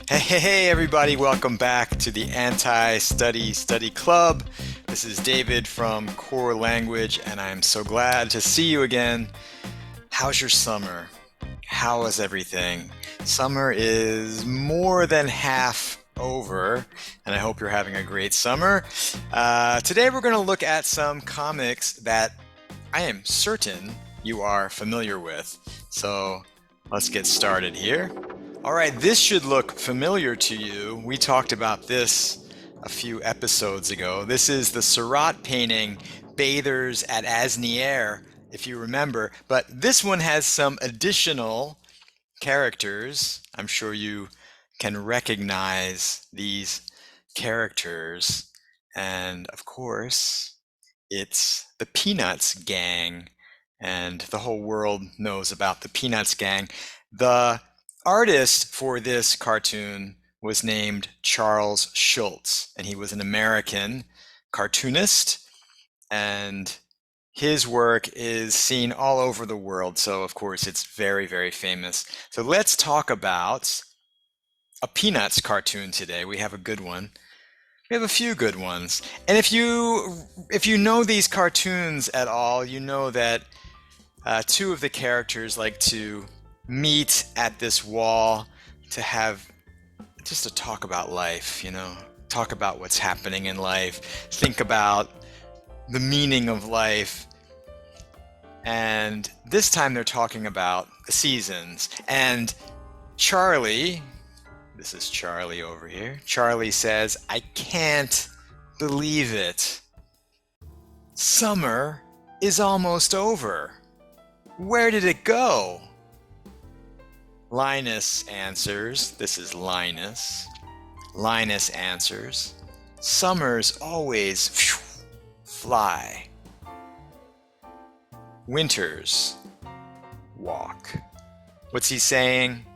Hey, everybody, welcome back to the Anti-Study Study Club. This is David from Core Language, and I'm so glad to see you again. How's your summer? How is everything? Summer is more than half over, and I hope you're having a great summer. Today, we're going to look at some comics that I am certain you are familiar with. So let's get started here. All right, this should look familiar to you. We talked about this a few episodes ago. This is the Seurat painting, Bathers at Asnières, if you remember. But this one has some additional characters. I'm sure you can recognize these characters. And of course, it's the Peanuts gang. And the whole world knows about the Peanuts gang. The artist for this cartoon was named Charles Schulz, and he was an American cartoonist, and his work is seen all over the world. So, of course, it's very, very famous. So let's talk about a Peanuts cartoon today. We have a good one. We have a few good ones. And if you know these cartoons at all, you know that two of the characters like to meet at this wall to have just to talk about life, talk about what's happening in life, think about the meaning of life. And this time they're talking about the seasons. And Charlie, this is Charlie over here, Charlie says, "I can't believe it. Summer is almost over. Where did it go?" Linus answers, this is Linus. Linus answers, "Summers always fly. Winters walk." What's he saying?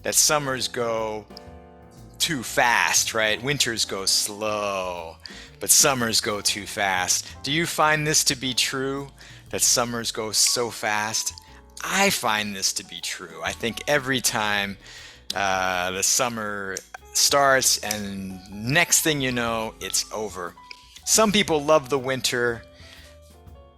That summers go too fast, right? Winters go slow, but summers go too fast. Do you find this to be true? That summers go so fast? I find this to be true. I think every time the summer starts and next thing you know, it's over. Some people love the winter.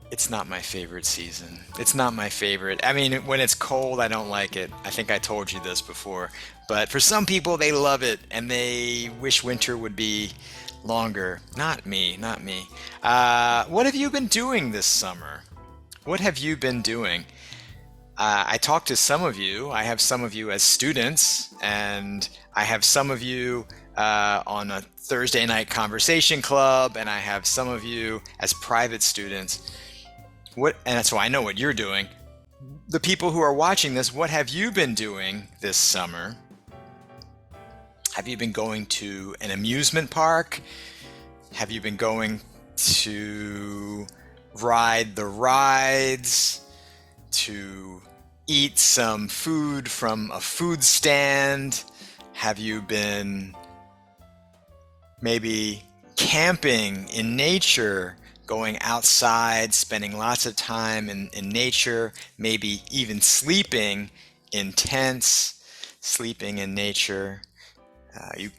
It's not my favorite season. It's not my favorite. I mean, when it's cold, I don't like it. I think I told you this before. But for some people, they love it and they wish winter would be longer. Not me, not me. What have you been doing this summer? What have you been doing? I talked to some of you. I have some of you as students, and I have some of you on a Thursday night conversation club, and I have some of you as private students. And so I know what you're doing. The people who are watching this, what have you been doing this summer? Have you been going to an amusement park? Have you been going to ride the rides? To eat some food from a food stand? Have you been maybe camping in nature, going outside, spending lots of time in nature, maybe even sleeping in tents, sleeping in nature?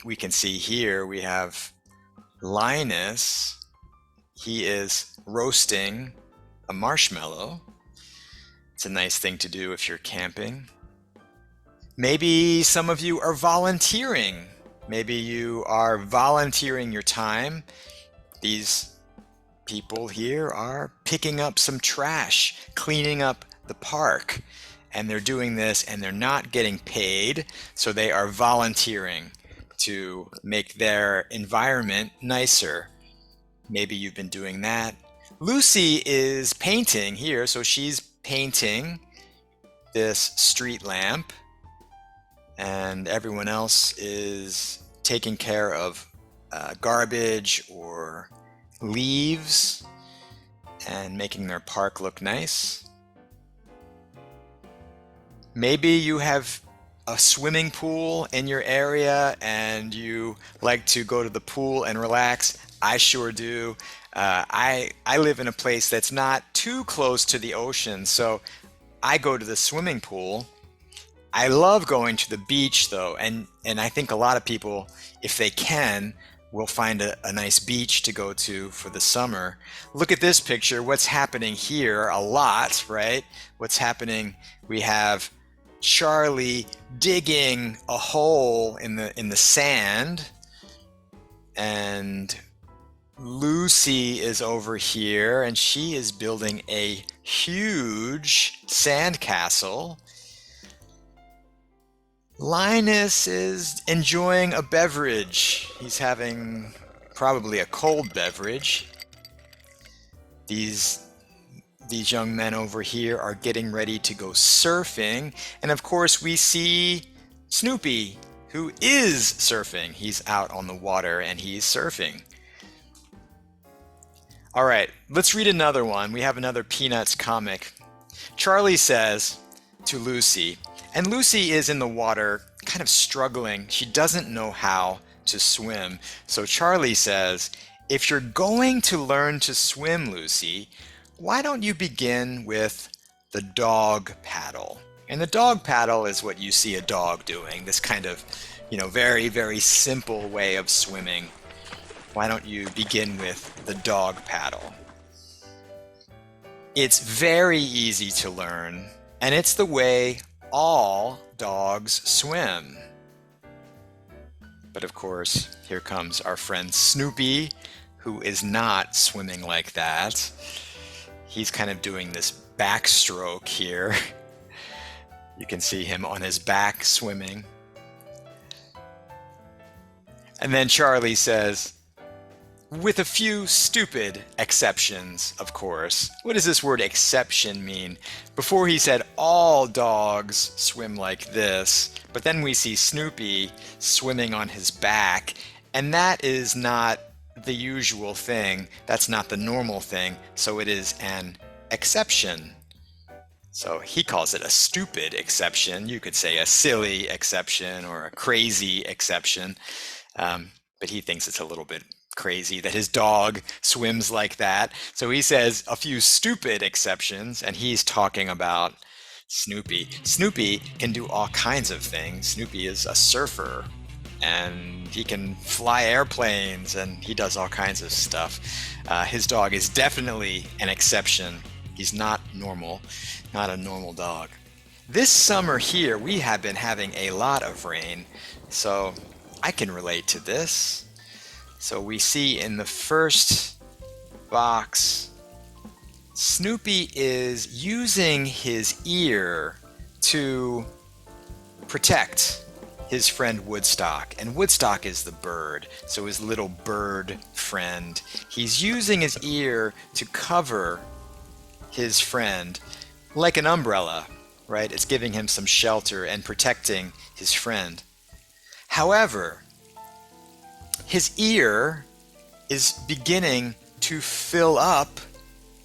We can see here we have Linus. He is roasting a marshmallow. It's a nice thing to do if you're camping. Maybe some of you are volunteering. Maybe you are volunteering your time. These people here are picking up some trash, cleaning up the park. And they're doing this and they're not getting paid, so they are volunteering to make their environment nicer. Maybe you've been doing that. Lucy is painting here, so she's painting this street lamp, and everyone else is taking care of garbage or leaves and making their park look nice. Maybe you have a swimming pool in your area and you like to go to the pool and relax. I sure do. I live in a place that's not too close to the ocean, so I go to the swimming pool I love going to the beach though, and I think a lot of people, if they can, will find a nice beach to go to for the summer. Look at this picture. What's happening here a lot, right? What's happening? We have Charlie digging a hole in the sand, and Lucy is over here and she is building a huge sandcastle. Linus is enjoying a beverage. He's having probably a cold beverage. These young men over here are getting ready to go surfing. And of course we see Snoopy, who is surfing. He's out on the water and he's surfing. All right, let's read another one. We have another Peanuts comic. Charlie says to Lucy, and Lucy is in the water, kind of struggling. She doesn't know how to swim. So Charlie says, if you're going to learn to swim, Lucy, why don't you begin with the dog paddle? And the dog paddle is what you see a dog doing, this kind of, very, very simple way of swimming. Why don't you begin with the dog paddle? It's very easy to learn, and it's the way all dogs swim. But of course, here comes our friend Snoopy, who is not swimming like that. He's kind of doing this backstroke here. You can see him on his back swimming. And then Charlie says, with a few stupid exceptions, of course. What does this word exception mean? Before he said all dogs swim like this, but then we see Snoopy swimming on his back, and that is not the usual thing. That's not the normal thing, so it is an exception. So he calls it a stupid exception. You could say a silly exception or a crazy exception, but he thinks it's a little bit crazy that his dog swims like that. So he says a few stupid exceptions, and he's talking about Snoopy. Snoopy can do all kinds of things. Snoopy is a surfer, and he can fly airplanes, and he does all kinds of stuff. His dog is definitely an exception. He's not normal, not a normal dog. This summer here, we have been having a lot of rain, so I can relate to this. So we see in the first box, Snoopy is using his ear to protect his friend Woodstock. And Woodstock is the bird, so his little bird friend. He's using his ear to cover his friend like an umbrella, right? It's giving him some shelter and protecting his friend. However, his ear is beginning to fill up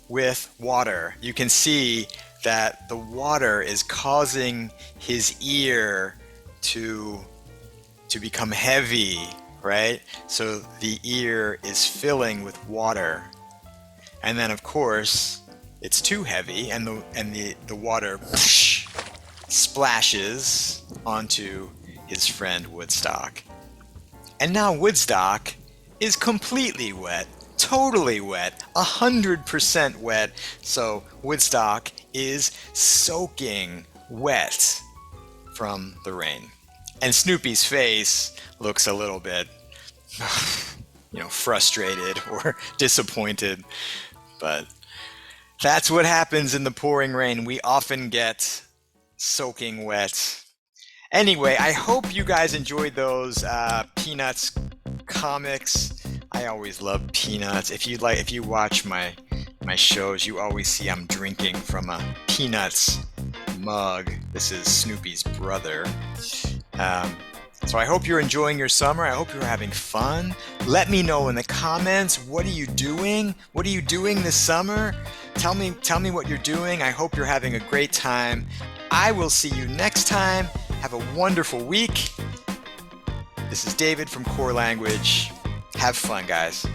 with water. You can see that the water is causing his ear to become heavy, right? So the ear is filling with water. And then of course, it's too heavy and the water splashes onto his friend Woodstock. And now Woodstock is completely wet, totally wet, 100% wet. So Woodstock is soaking wet from the rain. And Snoopy's face looks a little bit, frustrated or disappointed. But that's what happens in the pouring rain. We often get soaking wet. Anyway, I hope you guys enjoyed those Peanuts comics. I always love Peanuts. If you watch my shows, you always see I'm drinking from a Peanuts mug. This is Snoopy's brother. So I hope you're enjoying your summer. I hope you're having fun. Let me know in the comments, what are you doing? What are you doing this summer? Tell me what you're doing. I hope you're having a great time. I will see you next time. Have a wonderful week. This is David from Core Language. Have fun, guys.